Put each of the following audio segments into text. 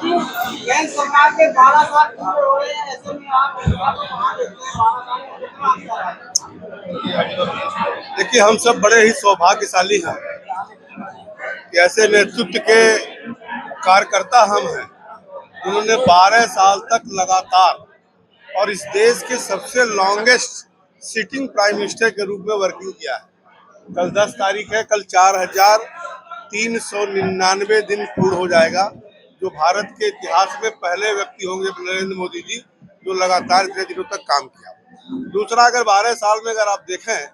जैन सरकार के 12 साल पूरे हो रहे हैं, ऐसे में आप कहाँ देखते हैं 12 साल में कितना अंतर है? देखिए, हम सब बड़े ही सौभाग्यशाली हैं कि ऐसे नेतृत्व के कार्यकर्ता हम हैं जिन्होंने 12 साल तक लगातार और इस देश के सबसे लॉन्गेस्ट सिटिंग प्राइम मिनिस्टर के रूप में वर्किंग किया है। कल 10 तारीख है, कल 4399 दिन पूर्ण हो जाएगा, जो भारत के इतिहास में पहले व्यक्ति होंगे नरेंद्र मोदी जी, जो लगातार इतने दिनों तक काम किया। दूसरा, अगर 12 साल में अगर आप देखें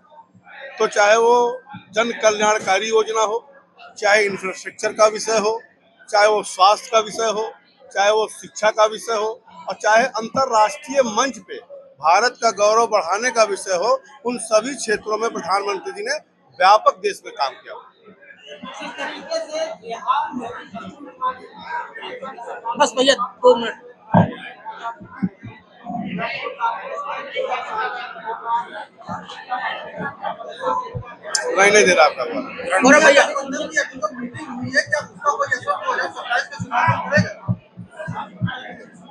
तो चाहे वो जन कल्याणकारी योजना हो, चाहे इंफ्रास्ट्रक्चर का विषय हो, चाहे वो स्वास्थ्य का विषय हो, चाहे वो शिक्षा का विषय हो, और चाहे अंतर्राष्ट्रीय मंच पे भारत का गौरव बढ़ाने का विषय हो, उन सभी क्षेत्रों में प्रधानमंत्री जी ने व्यापक देश में काम किया। इस तरीके से बिहार में बस भैया 2 मिनट। नहीं दे रहा आपका गौरव भैया,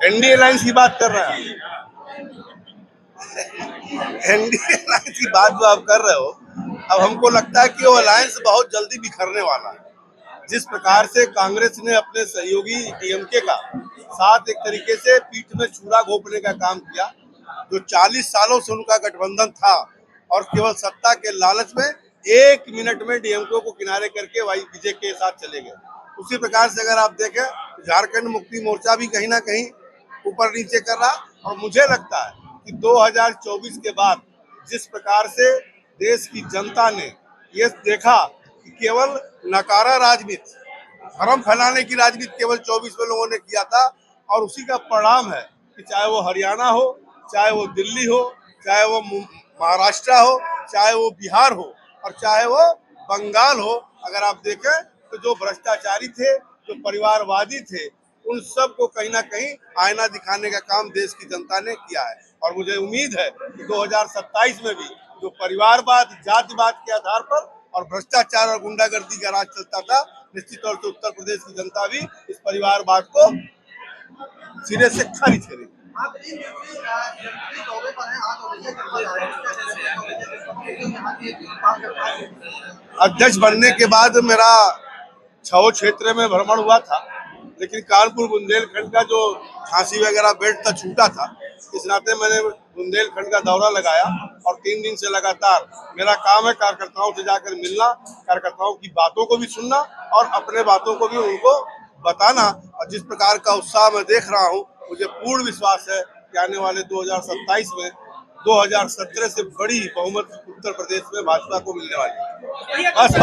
एनडीए अलायंस की बात कर रहे हैं। एनडीए अलायंस की बात जो आप कर रहे हो, अब हमको लगता है कि वो अलायंस बहुत जल्दी बिखरने वाला है। जिस प्रकार से कांग्रेस ने अपने सहयोगी डीएमके का साथ एक तरीके से पीठ में छुरा घोंपने का काम किया, जो 40 सालों से उनका गठबंधन था, और केवल सत्ता के लालच में 1 मिनट में डीएमके को किनारे करके बीजेपी के साथ चले गए। उसी प्रकार से अगर आप देखें, झारखंड मुक्ति मोर्चा भी कहीं ना कहीं ऊपर नीचे कर रहा, और मुझे लगता है कि 2024 के बाद जिस प्रकार से देश की जनता ने ये देखा कि केवल नकारा राजनीति, भ्रम फैलाने की राजनीति केवल 24 में लोगों ने किया था, और उसी का परिणाम है कि चाहे वो हरियाणा हो, चाहे वो दिल्ली हो, चाहे वो महाराष्ट्र हो, चाहे वो बिहार हो, और चाहे वो बंगाल हो, अगर आप देखें तो जो भ्रष्टाचारी थे, जो परिवारवादी थे, उन सब को कहीं ना कहीं आईना दिखाने का काम देश की जनता ने किया है। और मुझे उम्मीद है कि 2027 में भी जो परिवारवाद, जातिवाद के आधार पर और भ्रष्टाचार और गुंडागर्दी का राज चलता था, निश्चित तौर से उत्तर प्रदेश की जनता भी इस परिवारवाद को सिरे से खारिज करेगी। अध्यक्ष बनने के बाद मेरा 6 क्षेत्र में भ्रमण हुआ था, लेकिन कानपुर बुंदेलखंड का जो झांसी वगैरह बेल्ट था छूटा था, इस नाते मैंने बुंदेलखंड का दौरा लगाया, और 3 दिन से लगातार मेरा काम है कार्यकर्ताओं से जाकर मिलना, कार्यकर्ताओं की बातों को भी सुनना और अपने बातों को भी उनको बताना। और जिस प्रकार का उत्साह मैं देख रहा हूँ, मुझे पूर्ण विश्वास है कि आने वाले 2027 में 2017 से बड़ी बहुमत उत्तर प्रदेश में भाजपा को मिलने वाली है। बस।